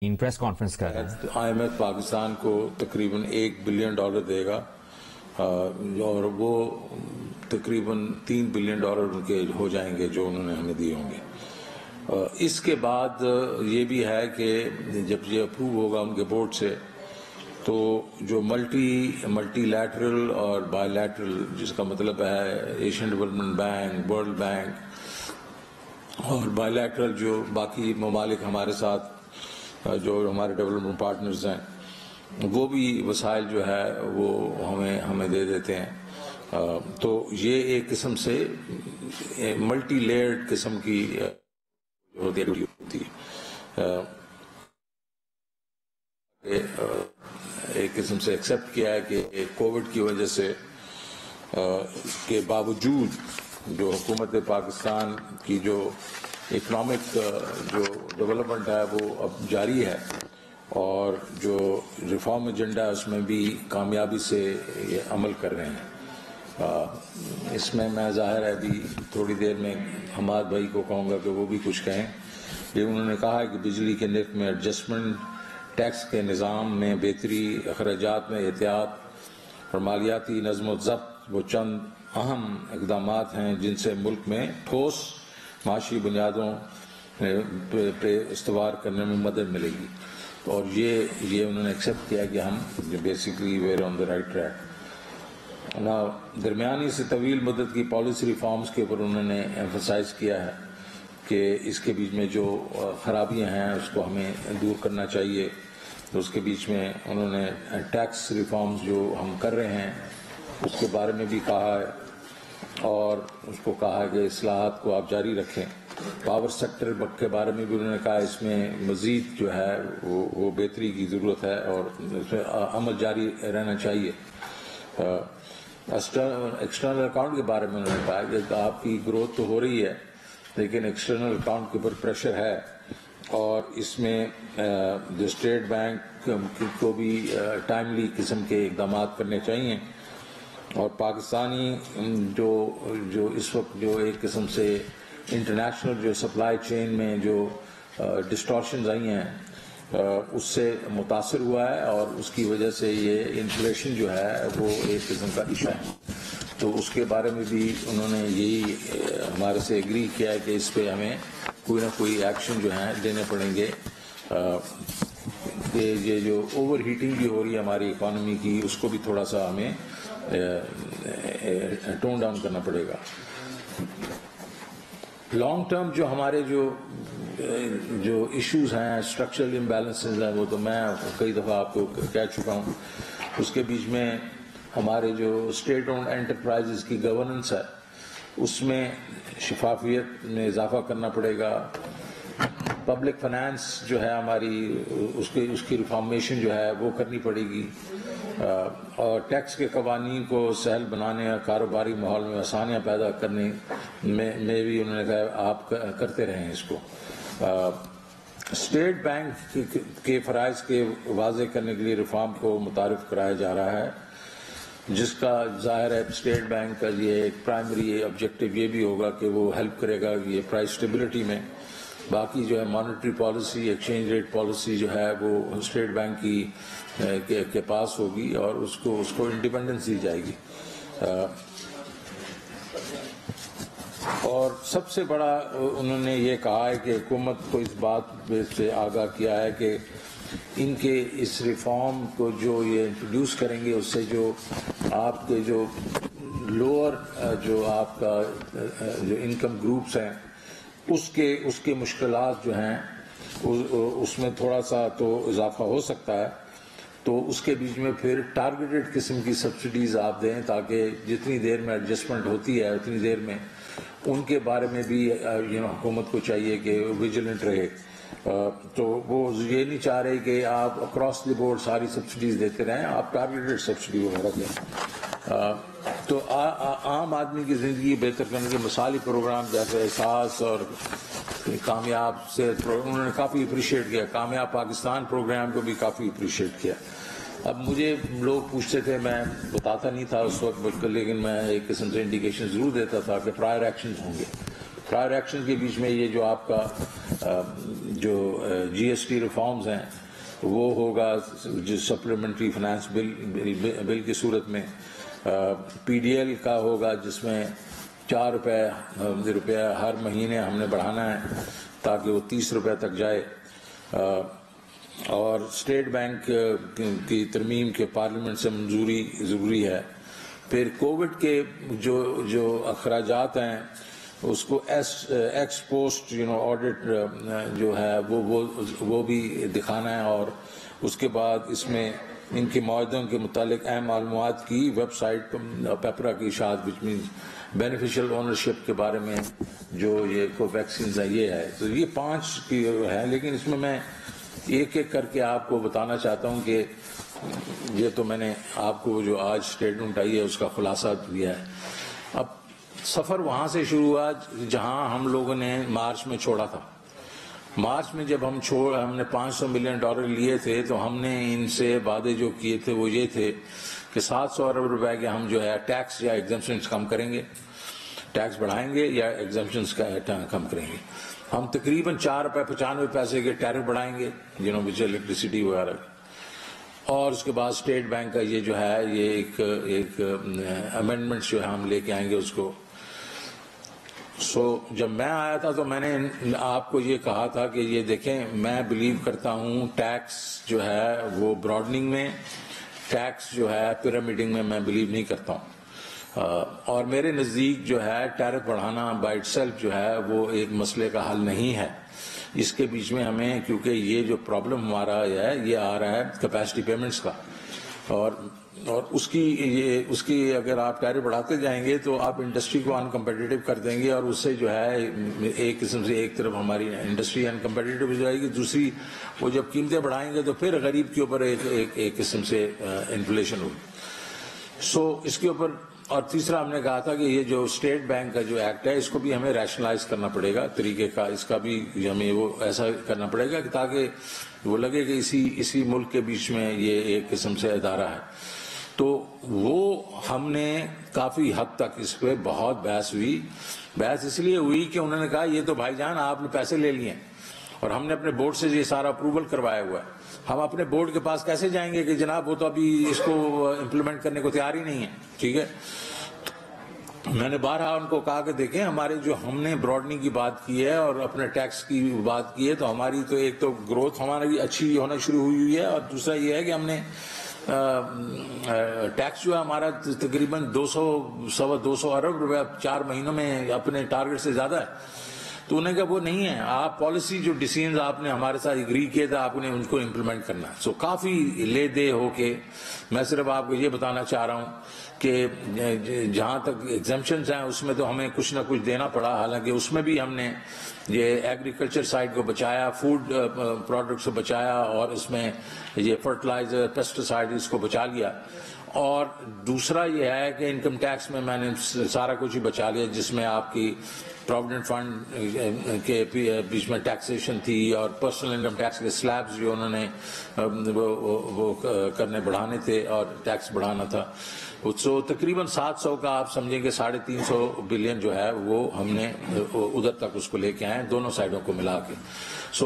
Press conference کر رہے ہیں. آئی ایم ایف پاکستان کو تقریباً $1 بلین دے گا اور وہ تقریباً $3 بلین ان کے ہو جائیں گے جو انہوں نے ہمیں دیے ہوں گے. اس کے بعد یہ بھی ہے کہ جب یہ اپروو ہوگا ان کے بورڈ سے تو جو ملٹی لیٹرل اور بائی لیٹرل، جس کا مطلب ہے Asian development bank, world bank اور بائی لیٹرل جو باقی ممالک ہمارے ساتھ جو ہمارے ڈیولپمنٹ پارٹنرز ہیں، وہ بھی وسائل جو ہے وہ ہمیں دے دیتے ہیں. تو یہ ایک قسم سے ملٹی لیئرڈ قسم کی ہوتی ہے. ایک قسم سے ایکسیپٹ کیا ہے کہ کووڈ کی وجہ سے کے باوجود جو حکومت پاکستان کی جو اکنامک جو ڈیولپمنٹ ہے وہ اب جاری ہے اور جو ریفارم ایجنڈا ہے اس میں بھی کامیابی سے یہ عمل کر رہے ہیں. اس میں ظاہر ہے ابھی تھوڑی دیر میں حماد بھائی کو کہوں گا کہ وہ بھی کچھ کہیں. یہ انہوں نے کہا ہے کہ بجلی کے نرخ میں ایڈجسٹمنٹ، ٹیکس کے نظام میں بہتری، اخراجات میں احتیاط اور مالیاتی نظم و ضبط وہ چند اہم اقدامات ہیں جن سے ملک میں ٹھوس معاشی بنیادوں پہ استوار کرنے میں مدد ملے گی. اور یہ انہوں نے ایکسیپٹ کیا کہ ہم basically where on the right track. درمیانی سے طویل مدت کی پالیسی ریفارمز کے اوپر انہوں نے ایمفسائز کیا ہے کہ اس کے بیچ میں جو خرابیاں ہیں اس کو ہمیں دور کرنا چاہیے. تو اس کے بیچ میں انہوں نے ٹیکس ریفارمز جو ہم کر رہے ہیں اس کے بارے میں بھی کہا ہے اور اس کو کہا ہے کہ اصلاحات کو آپ جاری رکھیں. پاور سیکٹر کے بارے میں بھی انہوں نے کہا اس میں مزید جو ہے وہ بہتری کی ضرورت ہے اور اس میں عمل جاری رہنا چاہیے. ایکسٹرنل اکاؤنٹ کے بارے میں انہوں نے کہا کہ آپ کی گروتھ تو ہو رہی ہے لیکن ایکسٹرنل اکاؤنٹ کے اوپر پریشر ہے اور اس میں جو اسٹیٹ بینک کو بھی ٹائملی قسم کے اقدامات کرنے چاہیے. اور پاکستانی جو اس وقت جو ایک قسم سے انٹرنیشنل جو سپلائی چین میں جو ڈسٹورشنز آئی ہیں اس سے متاثر ہوا ہے اور اس کی وجہ سے یہ انفلیشن جو ہے وہ ایک قسم کا ایشو ہے. تو اس کے بارے میں بھی انہوں نے یہی ہمارے سے ایگری کیا ہے کہ اس پہ ہمیں کوئی نہ کوئی ایکشن جو ہیں لینے پڑیں گے کہ یہ جو اوور ہیٹنگ بھی ہو رہی ہے ہماری اکانومی کی اس کو بھی تھوڑا سا ہمیں ٹون ڈاؤن کرنا پڑے گا. لانگ ٹرم جو ہمارے جو ایشوز ہیں، اسٹرکچرل امبیلنسز ہیں، وہ تو میں کئی دفعہ آپ کو کہہ چکا ہوں. اس کے بیچ میں ہمارے جو اسٹیٹ اونڈ انٹرپرائزز کی گورننس ہے اس میں شفافیت میں اضافہ کرنا پڑے گا. پبلک فنانس جو ہے ہماری اس کی ریفارمیشن جو ہے وہ کرنی پڑے گی اور ٹیکس کے قوانین کو سہل بنانے اور کاروباری ماحول میں آسانیاں پیدا کرنے میں بھی انہوں نے کہا آپ کرتے رہیں اس کو. اسٹیٹ بینک کے فرائض کے واضح کرنے کے لیے ریفارم کو متعارف کرایا جا رہا ہے جس کا ظاہر ہے اسٹیٹ بینک کا یہ ایک پرائمری آبجیکٹو یہ بھی ہوگا کہ وہ ہیلپ کرے گا یہ پرائس اسٹیبلٹی میں. باقی جو ہے monetary policy, exchange rate policy جو ہے وہ اسٹیٹ بینک کے پاس ہوگی اور اس کو انڈیپینڈنس دی جائے گی. اور سب سے بڑا انہوں نے یہ کہا ہے کہ حکومت کو اس بات سے آگاہ کیا ہے کہ ان کے اس ریفارم کو جو یہ انٹروڈیوس کریں گے اس سے جو آپ کے جو لوور جو آپ کا جو انکم گروپس ہیں اس کے مشکلات جو ہیں اس میں تھوڑا سا تو اضافہ ہو سکتا ہے. تو اس کے بیچ میں پھر ٹارگیٹڈ قسم کی سبسڈیز آپ دیں تاکہ جتنی دیر میں ایڈجسٹمنٹ ہوتی ہے اتنی دیر میں ان کے بارے میں بھی حکومت کو چاہیے کہ ویجیلنٹ رہے. تو وہ یہ نہیں چاہ رہے کہ آپ اکراس دی بورڈ ساری سبسڈیز دیتے رہیں، آپ ٹارگیٹڈ سبسڈی وغیرہ دیں. تو عام آدمی کی زندگی بہتر کرنے کے مثالی پروگرام جیسے احساس اور کامیاب سے انہوں نے کافی اپریشیٹ کیا. کامیاب پاکستان پروگرام کو بھی کافی اپریشیٹ کیا. اب مجھے لوگ پوچھتے تھے، میں بتاتا نہیں تھا اس وقت لیکن میں ایک قسم سے انڈیکیشن ضرور دیتا تھا کہ پرائر ایکشنز ہوں گے. پرائر ایکشن کے بیچ میں یہ جو آپ کا جو جی ایس ٹی ریفارمز ہیں وہ ہوگا جو سپلیمنٹری فائنانس بل کی صورت میں، پی ڈی ایل کا ہوگا جس میں ₹4 ہر مہینے ہم نے بڑھانا ہے تاکہ وہ ₹30 تک جائے، اور اسٹیٹ بینک کی ترمیم کے پارلیمنٹ سے منظوری ضروری ہے۔ پھر کووڈ کے جو اخراجات ہیں اس کو ایکس پوسٹ آڈٹ جو ہے وہ بھی دکھانا ہے، اور اس کے بعد اس میں ان کے معاہدوں کے متعلق اہم معلومات کی ویب سائٹ پیپرا کی اشاعت، وچ مینز بینیفیشل اونرشپ کے بارے میں جو یہ کوویکسینز ہے یہ ہے۔ تو یہ 5 کی ہے، لیکن اس میں ایک ایک کر کے آپ کو بتانا چاہتا ہوں کہ یہ تو میں نے آپ کو جو آج اسٹیٹمنٹ آئی ہے اس کا خلاصہ دیا ہے۔ اب سفر وہاں سے شروع ہوا جہاں ہم لوگوں نے مارچ میں چھوڑا تھا۔ مارچ میں جب ہم نے $500 ملین لیے تھے تو ہم نے ان سے وعدے جو کیے تھے وہ یہ تھے کہ $700 ارب کے ہم جو ہے ٹیکس یا ایگزمپشنز کم کریں گے، ٹیکس بڑھائیں گے یا ایگزمپشنز کم کریں گے۔ ہم تقریباً $4.95 کے ٹیرف بڑھائیں گے وچ الیکٹریسٹی وغیرہ، اور اس کے بعد اسٹیٹ بینک کا یہ جو ہے یہ ایک امینڈمنٹ جو ہے ہم لے کے آئیں گے اس کو۔ جب میں آیا تھا تو میں نے آپ کو یہ کہا تھا کہ یہ دیکھیں میں بلیو کرتا ہوں ٹیکس جو ہے وہ براڈننگ میں، ٹیکس جو ہے پیرامڈنگ میں میں بلیو نہیں کرتا ہوں، اور میرے نزدیک جو ہے ٹیرف بڑھانا بائی اٹ سیلف جو ہے وہ ایک مسئلے کا حل نہیں ہے۔ اس کے بیچ میں ہمیں، کیونکہ یہ جو پرابلم ہمارا ہے یہ آ رہا ہے کیپیسٹی پیمنٹس کا، اور اس کی اگر آپ ٹیرف بڑھاتے جائیں گے تو آپ انڈسٹری کو انکمپیٹیٹو کر دیں گے، اور اس سے جو ہے ایک قسم سے ایک طرف ہماری انڈسٹری انکمپیٹیٹو ہو جائے گی، دوسری وہ جب قیمتیں بڑھائیں گے تو پھر غریب کے اوپر ایک قسم سے انفلیشن ہوگی۔ اس کے اوپر، اور تیسرا ہم نے کہا تھا کہ یہ جو اسٹیٹ بینک کا جو ایکٹ ہے اس کو بھی ہمیں ریشنلائز کرنا پڑے گا، طریقے کا اس کا بھی ہمیں وہ ایسا کرنا پڑے گا کہ تاکہ وہ لگے کہ اسی ملک کے بیچ میں یہ ایک قسم سے ادارہ ہے۔ تو وہ ہم نے کافی حد تک اس پہ بہت بحث ہوئی۔ بحث اس لیے ہوئی کہ انہوں نے کہا یہ تو بھائی جان آپ نے پیسے لے لیے ہیں اور ہم نے اپنے بورڈ سے یہ سارا اپروول کروایا ہوا ہے، ہم اپنے بورڈ کے پاس کیسے جائیں گے کہ جناب وہ تو ابھی اس کو امپلیمنٹ کرنے کو تیار ہی نہیں ہے، ٹھیک ہے۔ میں نے بارہا ان کو کہا کہ دیکھیں ہمارے جو ہم نے براڈننگ کی بات کی ہے اور اپنے ٹیکس کی بات کی ہے تو ہماری تو ایک تو گروتھ ہماری اچھی ہونا شروع ہوئی ہے، اور دوسرا یہ ہے کہ ہم نے ٹیکس جو ہے ہمارا تقریباً 200 ارب روپے 4 مہینوں میں اپنے ٹارگٹ سے زیادہ ہے۔ تو انہیں کہا وہ نہیں ہے، آپ پالیسی جو ڈیسیژنز آپ نے ہمارے ساتھ اگری کیے تھے آپ نے ان کو امپلیمنٹ کرنا ہے۔ کافی لے دے ہو کے میں صرف آپ کو یہ بتانا چاہ رہا ہوں کہ جہاں تک ایگزمپشنز ہیں اس میں تو ہمیں کچھ نہ کچھ دینا پڑا، حالانکہ اس میں بھی ہم نے یہ ایگریکلچر سائڈ کو بچایا، فوڈ پروڈکٹس کو بچایا، اور اس میں یہ فرٹیلائزر پیسٹیسائڈ اس کو بچا لیا۔ اور دوسرا یہ ہے کہ انکم ٹیکس میں نے سارا کچھ ہی بچا لیا، جس میں آپ کی پروویڈنٹ فنڈ کے بیچ میں ٹیکسیشن تھی، اور پرسنل انکم ٹیکس کے سلیبز جو انہوں نے وہ کرنے بڑھانے تھے اور ٹیکس بڑھانا تھا۔ تقریباً 700 کا آپ سمجھیں کہ 350 بلین جو ہے وہ ہم نے ادھر تک اس کو لے کے آئے دونوں سائڈوں کو ملا کے،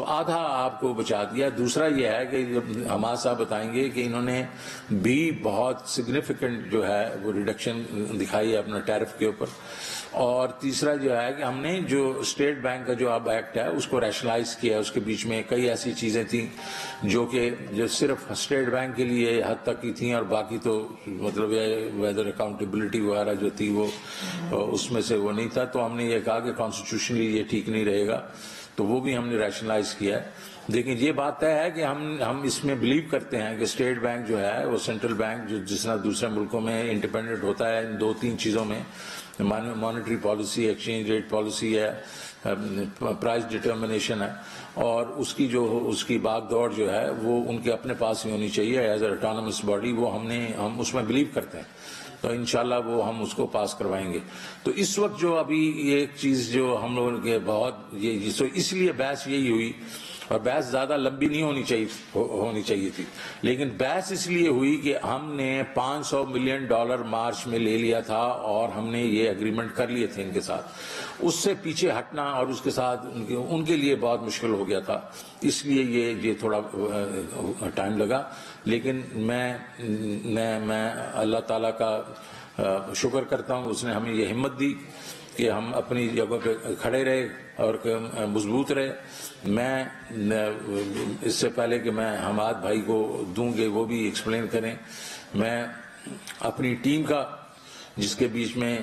آدھا آپ کو بچا دیا۔ دوسرا یہ ہے کہ حماد صاحب بتائیں گے کہ انہوں نے بھی بہت سگنیفیکنٹ جو ہے وہ ریڈکشن دکھائی ہے اپنا ٹیرف کے اوپر۔ اور تیسرا جو ہے کہ ہم نے جو اسٹیٹ بینک کا جو اب ایکٹ ہے اس کو ریشنلائز کیا، اس کے بیچ میں کئی ایسی چیزیں تھیں جو صرف اسٹیٹ بینک کے لیے حد تک کی تھیں، اور باقی تو مطلب ویدر اکاؤنٹیبلٹی وغیرہ جو تھی وہ اس میں سے وہ نہیں تھا۔ تو ہم نے یہ کہا کہ کانسٹیٹیوشنلی یہ ٹھیک نہیں رہے گا، تو وہ بھی ہم نے ریشنلائز کیا ہے۔ لیکن یہ بات طے ہے کہ ہم اس میں بلیو کرتے ہیں کہ اسٹیٹ بینک جو ہے وہ سینٹرل بینک جو جس طرح دوسرے ملکوں میں انڈیپینڈنٹ ہوتا ہے ان 2-3 چیزوں میں، monetary policy, exchange rate policy ہے، پرائز ڈٹرمنیشن ہے، اور اس کی باغ دوڑ جو ہے وہ ان کے اپنے پاس ہی ہونی چاہیے ایز اے آٹونومس باڈی۔ وہ ہم اس میں بلیو کرتے ہیں، تو انشاءاللہ وہ ہم اس کو پاس کروائیں گے۔ تو اس وقت جو ابھی ایک چیز جو ہم لوگوں کے بہت اس لیے بحث یہی ہوئی اور بحث زیادہ لمبی نہیں ہونی چاہیے تھی، لیکن بحث اس لیے ہوئی کہ ہم نے $500 ملین مارچ میں لے لیا تھا اور ہم نے یہ اگریمنٹ کر لیے تھے ان کے ساتھ. اس سے پیچھے ہٹنا اور اس کے ساتھ ان کے لیے بہت مشکل ہو گیا تھا، اس لیے یہ تھوڑا ٹائم لگا. لیکن میں اللہ تعالیٰ کا شکر کرتا ہوں، اس نے ہمیں یہ ہمت دی کہ ہم اپنی جگہ پہ کھڑے رہے اور مضبوط رہے. میں اس سے پہلے کہ میں حماد بھائی کو دوں گے وہ بھی ایکسپلین کریں، میں اپنی ٹیم کا، جس کے بیچ میں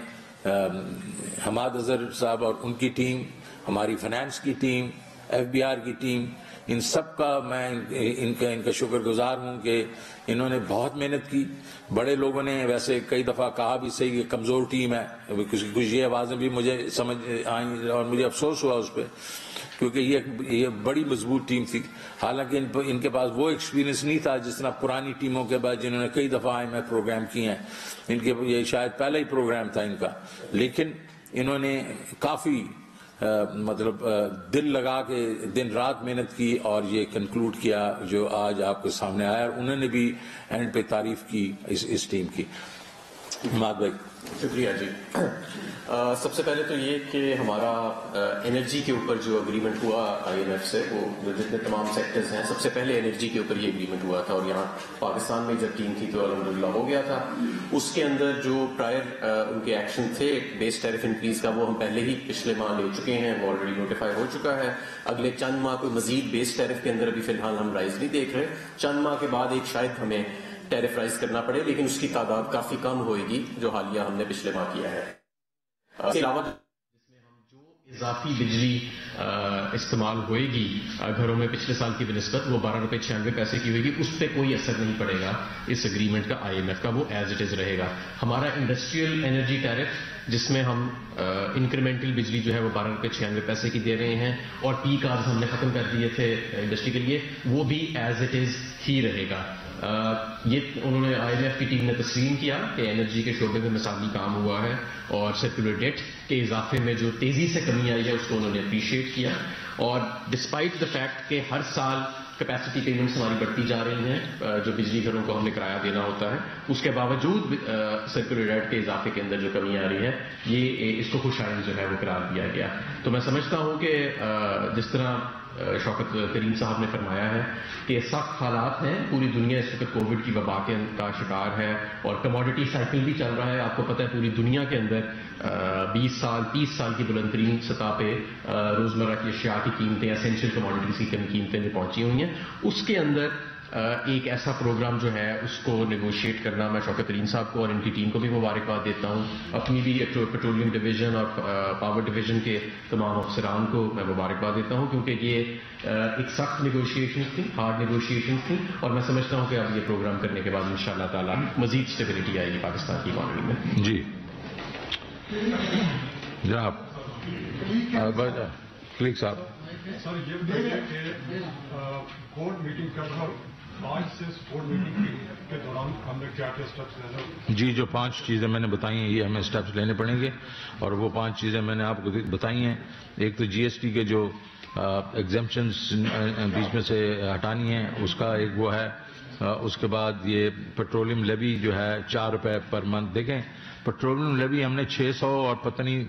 حماد اظہر صاحب اور ان کی ٹیم، ہماری فائنانس کی ٹیم، FBR کی ٹیم، ان سب کا میں ان کا شکر گزار ہوں کہ انہوں نے بہت محنت کی. بڑے لوگوں نے ویسے کئی دفعہ کہا بھی صحیح کہ کمزور ٹیم ہے، کچھ یہ آوازیں بھی مجھے سمجھ آئیں اور مجھے افسوس ہوا اس پہ، کیونکہ یہ بڑی مضبوط ٹیم تھی. حالانکہ ان کے پاس وہ ایکسپیرینس نہیں تھا جس طرح پرانی ٹیموں کے بعد جنہوں نے کئی دفعہ IMF پروگرام کیے ہیں. ان کے یہ شاید پہلا ہی پروگرام تھا ان کا، لیکن انہوں نے کافی مطلب دل لگا کے دن رات محنت کی اور یہ کنکلوڈ کیا جو آج آپ کے سامنے آیا. اور انہوں نے بھی اینڈ پہ تعریف کی اس ٹیم کی. حماد بھائی. شکریہ جی. سب سے پہلے تو یہ کہ ہمارا انرجی کے اوپر جو اگریمنٹ ہوا IMF سے، وہ جتنے تمام سیکٹرز ہیں، سب سے پہلے انرجی کے اوپر یہ اگریمنٹ ہوا تھا، اور یہاں پاکستان میں جب ٹیم تھی تو الحمدللہ ہو گیا تھا. اس کے اندر جو پرائر ان کے ایکشن تھے بیس ٹیرف انکریز کا، وہ ہم پہلے ہی پچھلے ماہ لے چکے ہیں، وہ آلریڈی نوٹیفائی ہو چکا ہے. اگلے چند ماہ کوئی مزید بیس ٹیرف کے اندر ابھی فی الحال ہم رائز نہیں دیکھ رہے. چند ماہ کے بعد ایک شاید ہمیں ٹیرف رائز کرنا پڑے، لیکن اس کی تعداد کافی کم ہوئے گی جو حالیہ ہم نے پچھلے ماہ کیا ہے. اس کے علاوہ جس میں ہم جو اضافی بجلی استعمال ہوئے گی گھروں میں پچھلے سال کی بنسبت، وہ $12.96 کی ہوئے گی. اس پہ کوئی اثر نہیں پڑے گا اس اگریمنٹ کا IMF کا، وہ ایز اٹ از رہے گا. ہمارا انڈسٹریل انرجی ٹیرف جس میں ہم انکریمنٹل بجلی جو ہے وہ $12.96 کی دے رہے ہیں، اور پیک آورز ہم نے ختم کر دیے تھے انڈسٹری کے لیے، وہ بھی ایز اٹ از ہی رہے گا. یہ انہوں نے IMF کی ٹیم نے تسلیم کیا کہ انرجی کے شعبے میں مثالی کام ہوا ہے، اور سرکولر ڈیٹ کے اضافے میں جو تیزی سے کمی آئی ہے اس کو انہوں نے اپریشیٹ کیا. اور ڈسپائٹ دا فیکٹ کہ ہر سال کیپیسٹی پیمنٹس ہماری بڑھتی جا رہی ہیں، جو بجلی گھروں کو ہم نے کرایہ دینا ہوتا ہے، اس کے باوجود سرکولر ڈیٹ کے اضافے کے اندر جو کمی آ رہی ہے، یہ اس کو خوشائن جو ہے وہ قرار دیا گیا. تو میں سمجھتا ہوں کہ جس طرح شوکت کریم صاحب نے فرمایا ہے کہ سخت حالات ہیں، پوری دنیا اس وقت کووڈ کی وبا کا شکار ہے، اور کموڈٹی سائیکل بھی چل رہا ہے. آپ کو پتہ ہے پوری دنیا کے اندر 20 سال 30 سال کی بلند ترین سطح پہ روزمرہ کی اشیاء کی قیمتیں، اسینشیل کموڈٹیز کی قیمتیں جو پہنچی ہوئی ہیں. اس کے اندر ایک ایسا پروگرام جو ہے اس کو نیگوشیٹ کرنا، میں شوکت کریم صاحب کو اور ان کی ٹیم کو بھی مبارکباد دیتا ہوں. اپنی بھی پیٹرولیم ڈویژن اور پاور ڈویژن کے تمام افسران کو میں مبارکباد دیتا ہوں، کیونکہ یہ ایک سخت نیگوشیشن تھی، ہارڈ نیگوشیشن تھی. اور میں سمجھتا ہوں کہ اب یہ پروگرام کرنے کے بعد انشاءاللہ تعالی مزید اسٹیبلٹی آئے گی پاکستان کی اکانومی میں. جی جناب کلک صاحب. سر یہ بورڈ میٹنگ کر رہا ہوں، آج سے بورڈ میٹنگ کے دوران ہم نے کیا کیا اسٹیپس لینا؟ جی جو 5 چیزیں میں نے بتائی ہیں یہ ہمیں اسٹیپس لینے پڑیں گے، اور وہ 5 چیزیں میں نے آپ کو بتائی ہیں. ایک تو GST کے جو ایگزمپشنز بیچ میں سے ہٹانی ہیں اس کا ایک وہ ہے. اس کے بعد یہ پیٹرولیم لیوی جو ہے $4 پر منتھ. دیکھیں پیٹرولیم لیوی ہم نے 600 اور پتہ نہیں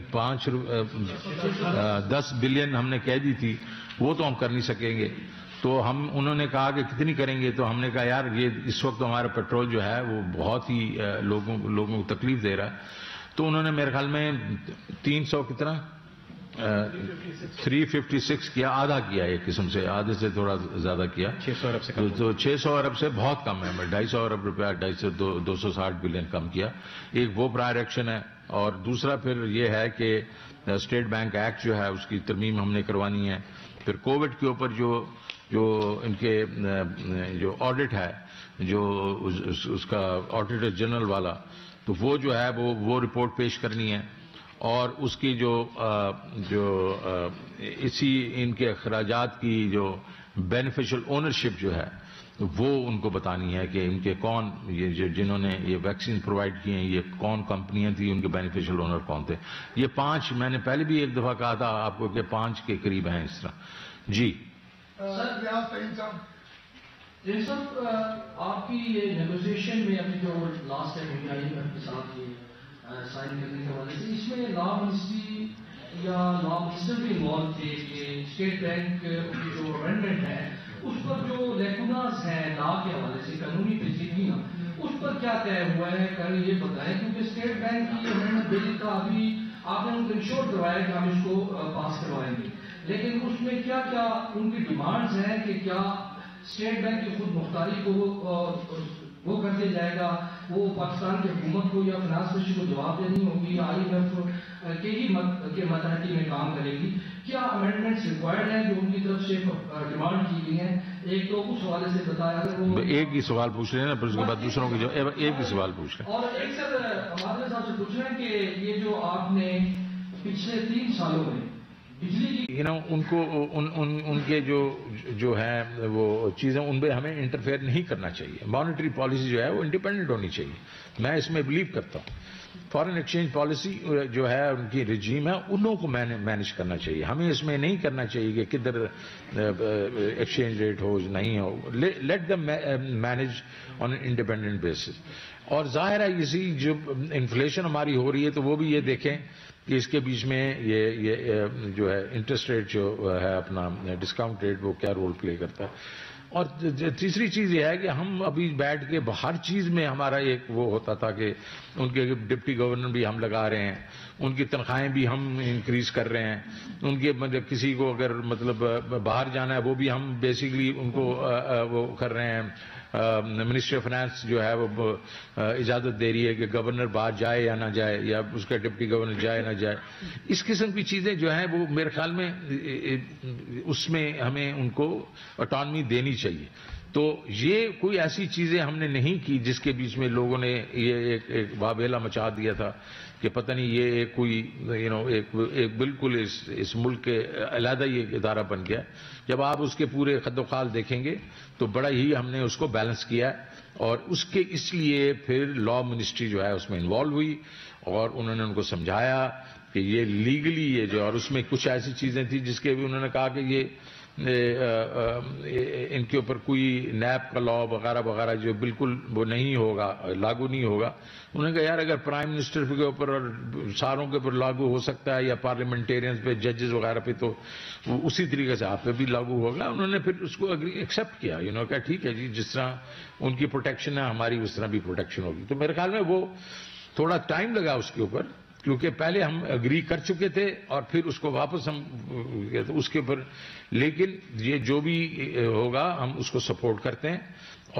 10 بلین ہم نے کہہ دی تھی، وہ تو ہم کر نہیں سکیں گے. تو انہوں نے کہا کہ کتنی کریں گے، تو ہم نے کہا یار یہ اس وقت ہمارا پیٹرول جو ہے وہ بہت ہی لوگوں کو تکلیف دے رہا ہے. تو انہوں نے میرے خیال میں 300 کتنا 356 کیا، آدھا کیا، ایک قسم سے آدھے سے تھوڑا زیادہ کیا. 600 ارب سے تو 600 ارب سے بہت کم ہے. 250 ارب روپیہ 260 بلین کم کیا. ایک وہ پرائر ایکشن ہے. اور دوسرا پھر یہ ہے کہ اسٹیٹ بینک ایکٹ جو ہے اس کی ترمیم ہم نے کروانی ہے. پھر کووڈ کے اوپر جو ان کے جو آڈٹ ہے، جو اس کا آڈیٹر جنرل والا، تو وہ جو ہے وہ رپورٹ پیش کرنی ہے. اور اس کی جو اسی ان کے اخراجات کی جو بینیفیشل اونرشپ جو ہے وہ ان کو بتانی ہے کہ ان کے کون، یہ جنہوں نے یہ ویکسین پرووائڈ کیے ہیں یہ کون کمپنیاں تھیں، ان کے بینیفیشل اونر کون تھے. یہ 5 میں نے پہلے بھی ایک دفعہ کہا تھا آپ کو کہ 5 کے قریب ہیں اس طرح. جی ریاض تعین صاحب. جی صاحب، آپ کی یہ نیگوزیشن میں ابھی جو لاسٹ ٹائم ہوئی آئی ایم کے ساتھ یہ سائن کرنے کے حوالے سے، اس میں لا منسٹری یا لا منسٹر بھی انوالو تھے کہ اسٹیٹ بینک کی جو امینڈمنٹ ہے اس پر جو لیکوناز ہیں لا کے حوالے سے، قانونی پیچیدگیاں، اس پر کیا طے ہوا ہے؟ کل یہ بتائیں، کیونکہ اسٹیٹ بینک کی امینڈمنٹ بل کا ابھی آپ نے ان کو انشور کروایا کہ ہم اس کو پاس کروائیں گے، لیکن اس میں کیا کیا ان کی ڈیمانڈز ہیں کہ کیا اسٹیٹ بینک کی خود مختاری کو وہ کر دیا جائے گا، وہ پاکستان کی حکومت کو یا فنانس منسٹری کو جواب دینی ہوگی، آئی ایم ایف کے ماتحتی میں کام کرے گی؟ کیا امینڈمنٹس ریکوائرڈ ہیں جو ان کی طرف سے ڈیمانڈ کی گئی ہیں؟ ایک تو اس حوالے سے بتایا، ایک ہی سوال پوچھ رہے ہیں نا، پھر اس کے بعد دوسروں کی جو ایک ہی سوال پوچھ رہے ہیں. اور ایک سر ہمارے صاحب سے پوچھ رہے ہیں کہ یہ جو آپ نے پچھلے 3 سالوں میں بجلی کی ان کو ان کے جو ہیں وہ چیزیں، ان پہ ہمیں انٹرفیئر نہیں کرنا چاہیے. مانیٹری پالیسی جو ہے وہ انڈیپینڈنٹ ہونی چاہیے، میں اس میں بلیو کرتا ہوں. فارن ایکسچینج پالیسی جو ہے ان کی رجیم ہے، انہوں کو مینیج کرنا چاہیے. ہمیں اس میں نہیں کرنا چاہیے کہ کدھر ایکسچینج ریٹ ہو نہیں ہو. لیٹ them مینیج آن انڈیپینڈنٹ بیسس. اور ظاہر ہے اسی جو انفلیشن ہماری ہو رہی ہے تو وہ بھی یہ دیکھیں کہ اس کے بیچ میں یہ جو ہے انٹرسٹ ریٹ جو ہے اپنا ڈسکاؤنٹ ریٹ وہ کیا رول پلے کرتا ہے. اور تیسری چیز یہ ہے کہ ہم ابھی بیٹھ کے ہر چیز میں ہمارا ایک وہ ہوتا تھا کہ ان کے ڈپٹی گورنر بھی ہم لگا رہے ہیں، ان کی تنخواہیں بھی ہم انکریز کر رہے ہیں، ان کے مطلب کسی کو اگر مطلب باہر جانا ہے وہ بھی ہم بیسیکلی ان کو وہ کر رہے ہیں. منسٹری آف فائنانس جو ہے وہ اجازت دے رہی ہے کہ گورنر باہر جائے یا نہ جائے، یا اس کا ڈپٹی گورنر جائے نہ جائے. اس قسم کی چیزیں جو ہیں وہ میرے خیال میں اس میں ہمیں ان کو اٹانومی دینی چاہیے. تو یہ کوئی ایسی چیزیں ہم نے نہیں کی جس کے بیچ میں لوگوں نے یہ ایک واویلا مچا دیا تھا کہ پتہ نہیں یہ ایک کوئی ایک بالکل اس ملک کے علیحدہ یہ ادارہ بن گیا. جب آپ اس کے پورے خد و خال دیکھیں گے تو بڑا ہی ہم نے اس کو بیلنس کیا ہے، اور اس لیے پھر لا منسٹری جو ہے اس میں انوالو ہوئی اور انہوں نے ان کو سمجھایا کہ یہ لیگلی یہ جو، اور اس میں کچھ ایسی چیزیں تھیں جس کے بھی انہوں نے کہا کہ یہ ان کے اوپر کوئی نیب کا لا وغیرہ وغیرہ جو بالکل وہ نہیں ہوگا، لاگو نہیں ہوگا. انہوں نے کہا یار اگر پرائم منسٹر کے اوپر اور ساروں کے اوپر لاگو ہو سکتا ہے یا پارلیمنٹیرینز پہ، ججز وغیرہ پہ، تو اسی طریقے سے آپ پہ بھی لاگو ہوگا. انہوں نے پھر اس کو ایکسیپٹ کیا، کہا ٹھیک ہے جی، جس طرح ان کی پروٹیکشن ہے ہماری اس طرح بھی پروٹیکشن ہوگی. تو میرے خیال میں وہ تھوڑا ٹائم لگا اس کے اوپر، کیونکہ پہلے ہم اگری کر چکے تھے اور پھر اس کو واپس ہم اس کے اوپر، لیکن یہ جو بھی ہوگا ہم اس کو سپورٹ کرتے ہیں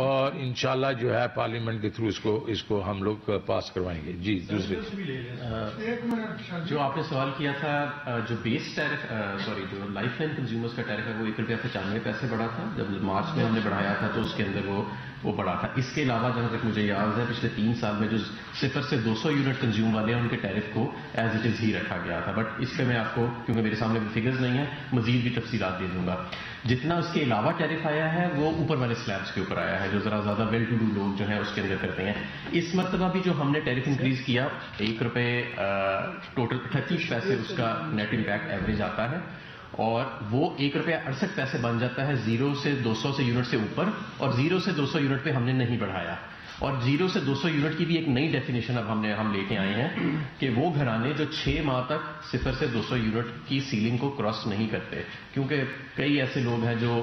اور انشاءاللہ جو ہے پارلیمنٹ کے تھرو اس کو ہم لوگ پاس کروائیں گے. جی دوسرے جو آپ نے سوال کیا تھا، جو بیس ٹیرف جو لائف لائن کنزیومرز کا ٹیرف ہے وہ 1.95 بڑھا تھا. جب مارچ میں ہم نے بڑھایا تھا تو اس کے اندر وہ بڑھا تھا. اس کے علاوہ جہاں تک مجھے یاد ہے پچھلے 3 سال میں جو 0 سے 200 یونٹ کنزیوم والے ہیں ان کے ٹیرف کو ایز اٹ از ہی رکھا گیا تھا. بٹ اس پہ میں آپ کو، کیونکہ میرے سامنے فگرز نہیں ہیں، مزید بھی تفصیلات دے دوں گا. جتنا اس کے علاوہ ٹیرف آیا ہے وہ اوپر والے سلیبس کے اوپر آیا ہے، جو ذرا زیادہ ویل ٹو ڈو لوگ جو ہیں اس کے اندر کرتے ہیں. اس مرتبہ بھی جو ہم نے ٹیرف انکریز کیا، ₹1 ٹوٹل 38 پیسے اس کا نیٹ امپیکٹ ایوریج آتا ہے، اور وہ ₹1.68 بن جاتا ہے 0 سے 200 سے یونٹ سے اوپر، اور 0 سے 200 یونٹ پہ ہم نے نہیں بڑھایا. اور 0 سے 200 یونٹ کی بھی ایک نئی ڈیفینیشن اب ہم لے کے آئے ہیں کہ وہ گھرانے جو 6 ماہ تک 0 سے 200 یونٹ کی سیلنگ کو کراس نہیں کرتے، کیونکہ کئی ایسے لوگ ہیں جو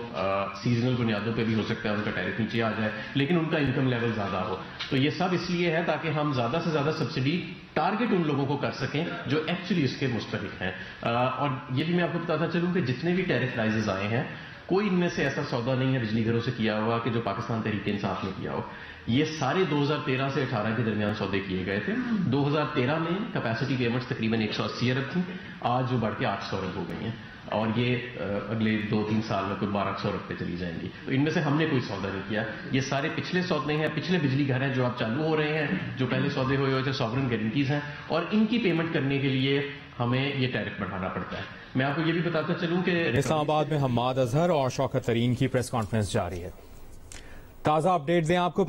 سیزنل بنیادوں پہ بھی ہو سکتا ہے ان کا ٹیرف نیچے آ جائے لیکن ان کا انکم لیول زیادہ ہو. تو یہ سب اس لیے ہے تاکہ ہم زیادہ سے زیادہ سبسڈی ٹارگٹ ان لوگوں کو کر سکیں جو ایکچولی اس کے مستحق ہیں. اور یہ بھی میں آپ کو بتاتا چلوں کہ جتنے بھی ٹیرف رائزز آئے ہیں کوئی ان میں سے ایسا سودا نہیں ہے بجلی گھروں سے کیا ہوا کہ جو پاکستان تحریک انصاف نے کیا ہو. یہ سارے 2013 سے 18 کے درمیان سودے کیے گئے تھے. 2013 میں کیپیسٹی پیمنٹس تقریباً 180 ارب تھیں، آج وہ بڑھ کے 800 ارب ہو گئی ہیں، اور یہ اگلے 2-3 سال میں کوئی 1200 ارب پہ چلی جائیں گی. تو ان میں سے ہم نے کوئی سودا نہیں کیا. یہ سارے پچھلے سودے ہیں، پچھلے بجلی گھر ہیں جو اب چالو ہو رہے ہیں، جو پہلے سودے ہوئے تھے سوورن گارنٹیز ہیں، اور ان کی پیمنٹ کرنے کے لیے ہمیں یہ ٹیرف بڑھانا پڑتا ہے. میں آپ کو یہ بھی بتاتا چلوں کہ اسلام آباد میں حماد اظہر اور شوکت ترین کی پریس کانفرنس جاری ہے. تازہ اپڈیٹ دیں آپ کو.